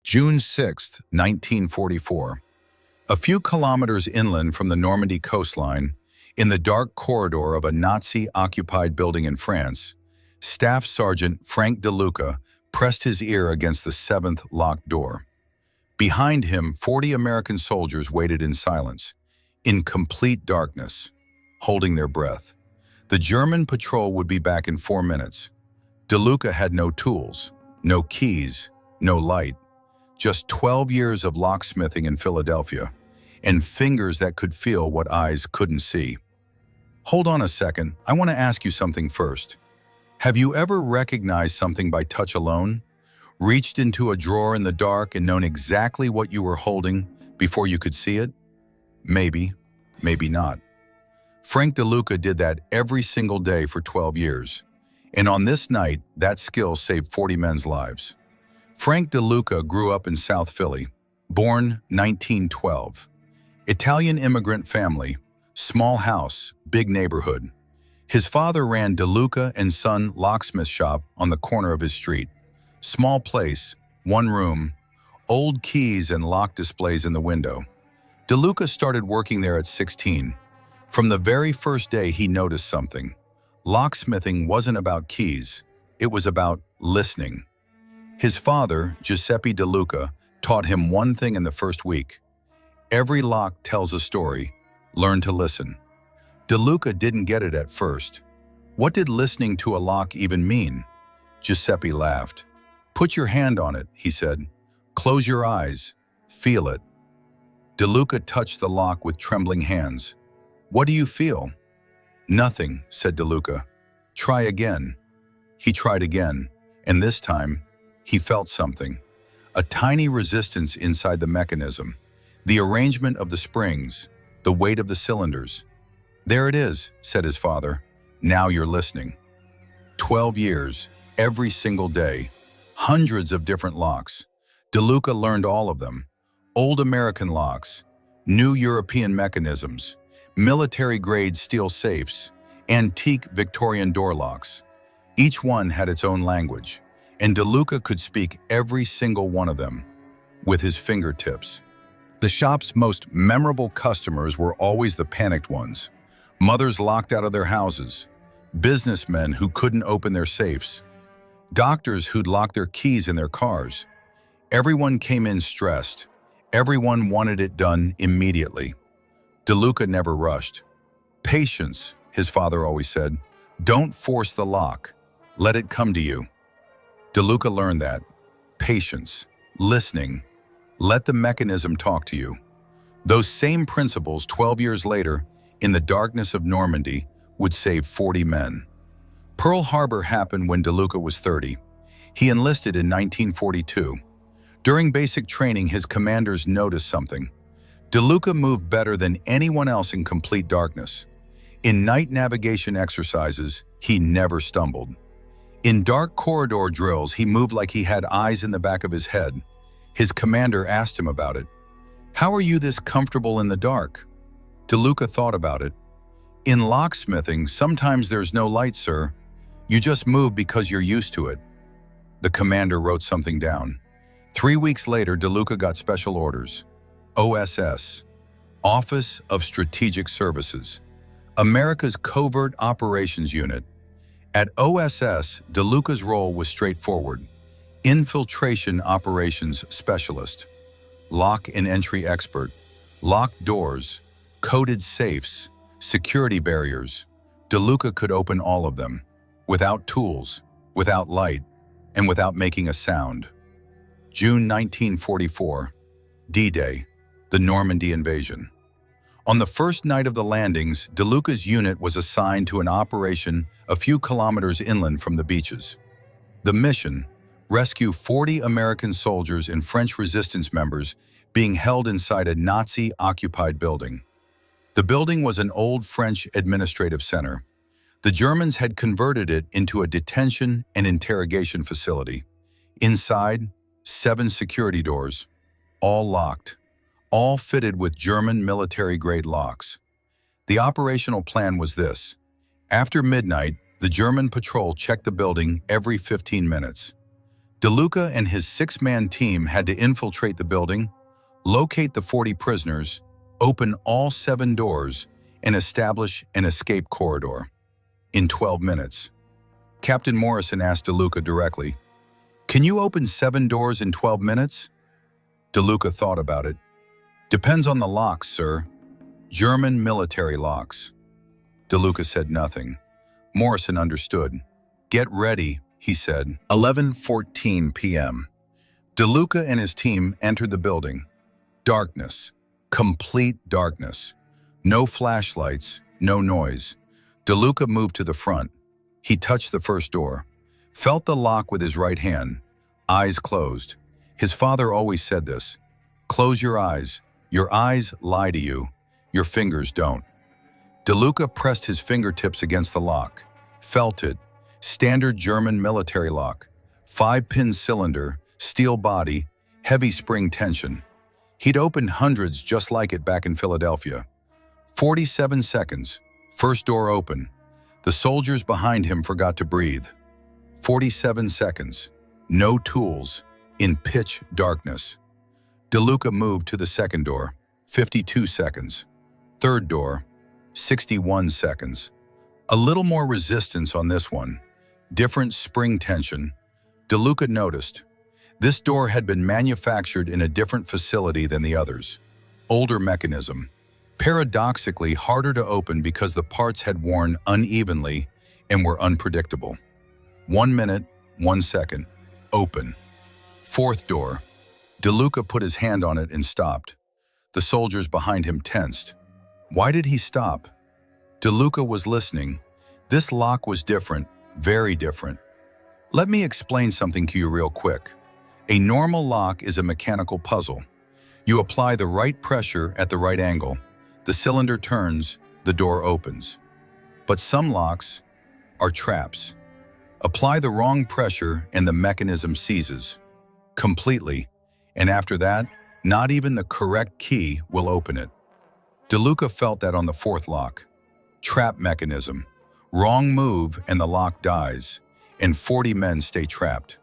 June 6, 1944. A few kilometers inland from the Normandy coastline, in the dark corridor of a Nazi-occupied building in France, Staff Sergeant Frank Deluca pressed his ear against the seventh locked door. Behind him, 40 American soldiers waited in silence, in complete darkness, holding their breath. The German patrol would be back in 4 minutes. Deluca had no tools, no keys, no light. Just 12 years of locksmithing in Philadelphia, and fingers that could feel what eyes couldn't see. Hold on a second, I want to ask you something first. Have you ever recognized something by touch alone? Reached into a drawer in the dark and known exactly what you were holding before you could see it? Maybe, maybe not. Frank Deluca did that every single day for 12 years. And on this night, that skill saved 40 men's lives. Frank Deluca grew up in South Philly, born 1912. Italian immigrant family, small house, big neighborhood. His father ran Deluca and Son Locksmith shop on the corner of his street. Small place, one room, old keys and lock displays in the window. Deluca started working there at 16. From the very first day he noticed something. Locksmithing wasn't about keys, it was about listening. His father, Giuseppe Deluca, taught him one thing in the first week. Every lock tells a story. Learn to listen. Deluca didn't get it at first. What did listening to a lock even mean? Giuseppe laughed. Put your hand on it, he said. Close your eyes. Feel it. Deluca touched the lock with trembling hands. What do you feel? Nothing, said Deluca. Try again. He tried again, and this time, he felt something. A tiny resistance inside the mechanism. The arrangement of the springs, the weight of the cylinders. There it is, said his father. Now you're listening. 12 years, every single day, hundreds of different locks. Deluca learned all of them. Old American locks, new European mechanisms, military-grade steel safes, antique Victorian door locks. Each one had its own language, and Deluca could speak every single one of them with his fingertips. The shop's most memorable customers were always the panicked ones. Mothers locked out of their houses, businessmen who couldn't open their safes, doctors who'd locked their keys in their cars. Everyone came in stressed. Everyone wanted it done immediately. Deluca never rushed. Patience, his father always said. Don't force the lock. Let it come to you. Deluca learned that. Patience, listening, let the mechanism talk to you. Those same principles 12 years later, in the darkness of Normandy, would save 40 men. Pearl Harbor happened when Deluca was 30. He enlisted in 1942. During basic training, his commanders noticed something. Deluca moved better than anyone else in complete darkness. In night navigation exercises, he never stumbled. In dark corridor drills, he moved like he had eyes in the back of his head. His commander asked him about it. How are you this comfortable in the dark? Deluca thought about it. In locksmithing, sometimes there's no light, sir. You just move because you're used to it. The commander wrote something down. 3 weeks later, Deluca got special orders. OSS, Office of Strategic Services, America's Covert Operations Unit. At OSS, Deluca's role was straightforward. Infiltration Operations Specialist, Lock and Entry Expert, locked doors, coded safes, security barriers. Deluca could open all of them, without tools, without light, and without making a sound. June 1944, D-Day, the Normandy invasion. On the first night of the landings, Deluca's unit was assigned to an operation a few kilometers inland from the beaches. The mission: rescue 40 American soldiers and French resistance members being held inside a Nazi-occupied building. The building was an old French administrative center. The Germans had converted it into a detention and interrogation facility. Inside, 7 security doors, all locked, all fitted with German military-grade locks. The operational plan was this. After midnight, the German patrol checked the building every 15 minutes. Deluca and his 6-man team had to infiltrate the building, locate the 40 prisoners, open all 7 doors, and establish an escape corridor. In 12 minutes. Captain Morrison asked Deluca directly, "Can you open 7 doors in 12 minutes?" Deluca thought about it. "Depends on the locks, sir. German military locks." Deluca said nothing. Morrison understood. "Get ready," he said. 11:14 p.m. Deluca and his team entered the building. Darkness. Complete darkness. No flashlights, no noise. Deluca moved to the front. He touched the first door, felt the lock with his right hand, eyes closed. His father always said this: "Close your eyes. Your eyes lie to you. Your fingers don't." Deluca pressed his fingertips against the lock, felt it. Standard German military lock. 5-pin cylinder, steel body, heavy spring tension. He'd opened hundreds just like it back in Philadelphia. 47 seconds. First door open. The soldiers behind him forgot to breathe. 47 seconds. No tools. In pitch darkness. Deluca moved to the second door. 52 seconds. Third door. 61 seconds. A little more resistance on this one. Different spring tension. Deluca noticed. This door had been manufactured in a different facility than the others. Older mechanism. Paradoxically harder to open because the parts had worn unevenly and were unpredictable. 1 minute, 1 second. Open. Fourth door. Deluca put his hand on it and stopped. The soldiers behind him tensed. Why did he stop? Deluca was listening. This lock was different, very different. Let me explain something to you real quick. A normal lock is a mechanical puzzle. You apply the right pressure at the right angle. The cylinder turns, the door opens. But some locks are traps. Apply the wrong pressure and the mechanism seizes completely, and after that, not even the correct key will open it. Deluca felt that on the fourth lock. Trap mechanism. Wrong move and the lock dies, and 40 men stay trapped.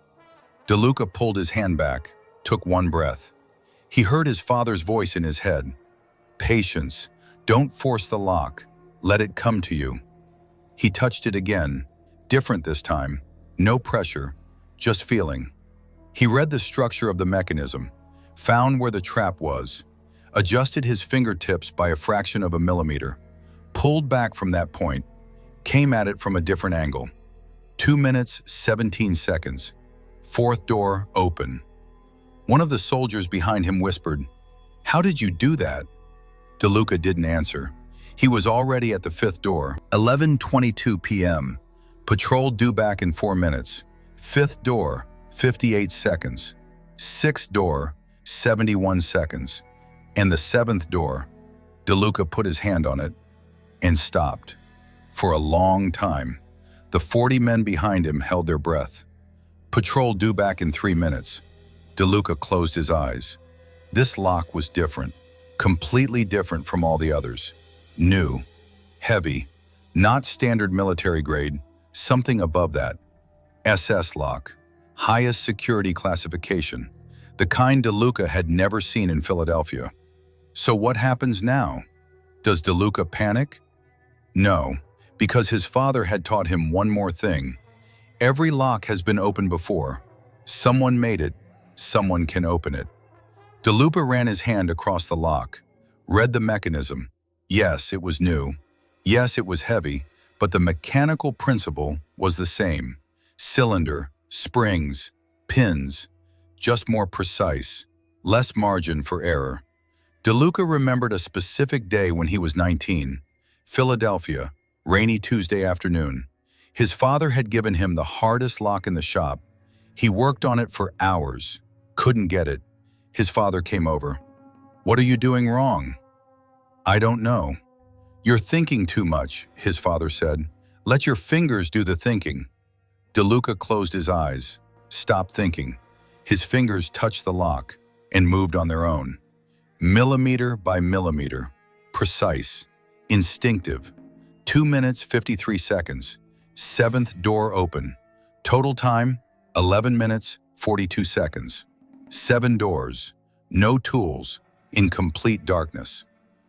Deluca pulled his hand back, took one breath. He heard his father's voice in his head. Patience. Don't force the lock. Let it come to you. He touched it again. Different this time. No pressure, just feeling. He read the structure of the mechanism, found where the trap was, adjusted his fingertips by a fraction of a millimeter, pulled back from that point, came at it from a different angle. 2 minutes, 17 seconds. Fourth door open. One of the soldiers behind him whispered, "How did you do that?" Deluca didn't answer. He was already at the fifth door. 11:22 p.m. Patrol due back in 4 minutes. Fifth door, 58 seconds. Sixth door, 71 seconds. And the seventh door, Deluca put his hand on it and stopped. For a long time, the 40 men behind him held their breath. Patrol due back in 3 minutes. Deluca closed his eyes. This lock was different, completely different from all the others. New, heavy, not standard military grade, something above that. SS lock, highest security classification, the kind Deluca had never seen in Philadelphia. So what happens now? Does Deluca panic? No, because his father had taught him one more thing. Every lock has been opened before. Someone made it, someone can open it. Deluca ran his hand across the lock, read the mechanism. Yes, it was new. Yes, it was heavy, but the mechanical principle was the same. Cylinder, springs, pins, just more precise, less margin for error. Deluca remembered a specific day when he was 19. Philadelphia, rainy Tuesday afternoon. His father had given him the hardest lock in the shop. He worked on it for hours, couldn't get it. His father came over. "What are you doing wrong?" "I don't know." "You're thinking too much," his father said. "Let your fingers do the thinking." Deluca closed his eyes, stopped thinking. His fingers touched the lock and moved on their own. Millimeter by millimeter, precise, instinctive. 2 minutes, 53 seconds. Seventh door open. Total time, 11 minutes, 42 seconds. 7 doors, no tools, in complete darkness.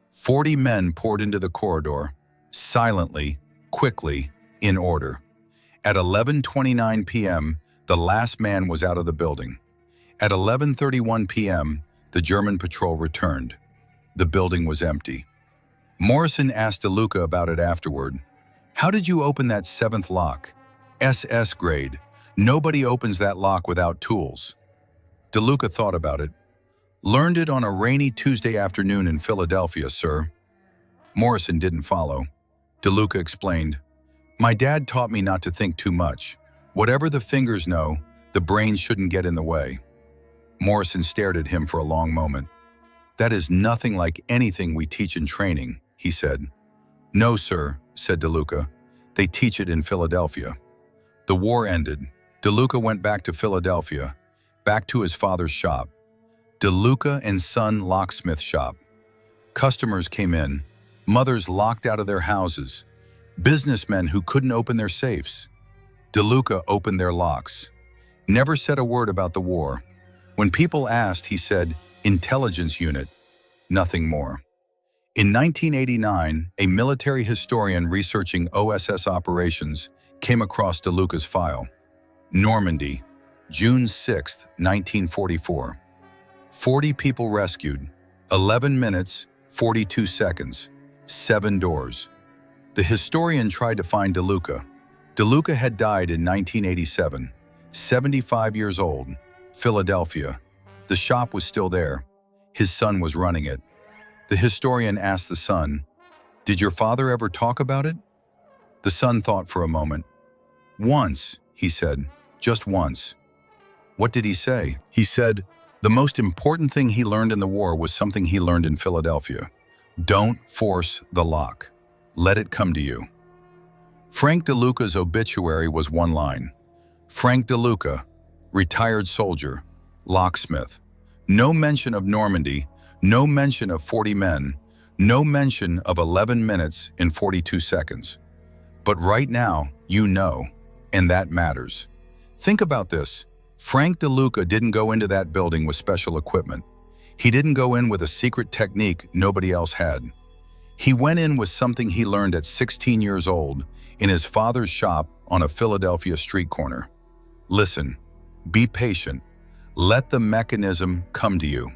40 men poured into the corridor, silently, quickly, in order. At 11:29 p.m., the last man was out of the building. At 11:31 p.m., the German patrol returned. The building was empty. Morrison asked Deluca about it afterward. "How did you open that 7th lock? SS grade. Nobody opens that lock without tools." Deluca thought about it. "Learned it on a rainy Tuesday afternoon in Philadelphia, sir." Morrison didn't follow. Deluca explained, "My dad taught me not to think too much. Whatever the fingers know, the brain shouldn't get in the way." Morrison stared at him for a long moment. "That is nothing like anything we teach in training," he said. "No, sir," said Deluca. "They teach it in Philadelphia." The war ended. Deluca went back to Philadelphia, back to his father's shop. Deluca and Son Locksmith shop. Customers came in, mothers locked out of their houses, businessmen who couldn't open their safes. Deluca opened their locks. Never said a word about the war. When people asked, he said, "Intelligence unit," nothing more. In 1989, a military historian researching OSS operations came across Deluca's file. Normandy, June 6, 1944. 40 people rescued, 11 minutes, 42 seconds, 7 doors. The historian tried to find Deluca. Deluca had died in 1987, 75 years old, Philadelphia. The shop was still there. His son was running it. The historian asked the son, "Did your father ever talk about it?" The son thought for a moment. "Once," he said, "just once." "What did he say?" "He said, the most important thing he learned in the war was something he learned in Philadelphia. Don't force the lock. Let it come to you." Frank Deluca's obituary was one line. Frank Deluca, retired soldier, locksmith. No mention of Normandy, no mention of 40 men, no mention of 11 minutes and 42 seconds. But right now, you know, and that matters. Think about this. Frank Deluca didn't go into that building with special equipment. He didn't go in with a secret technique nobody else had. He went in with something he learned at 16 years old in his father's shop on a Philadelphia street corner. Listen, be patient. Let the mechanism come to you.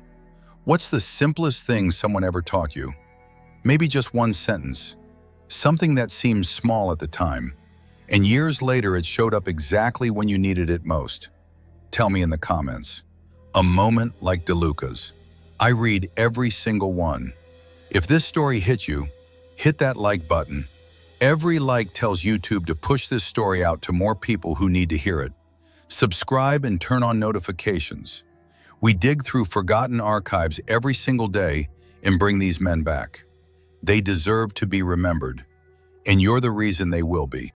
What's the simplest thing someone ever taught you? Maybe just one sentence. Something that seemed small at the time, and years later it showed up exactly when you needed it most. Tell me in the comments. A moment like Deluca's. I read every single one. If this story hit you, hit that like button. Every like tells YouTube to push this story out to more people who need to hear it. Subscribe and turn on notifications. We dig through forgotten archives every single day and bring these men back. They deserve to be remembered, and you're the reason they will be.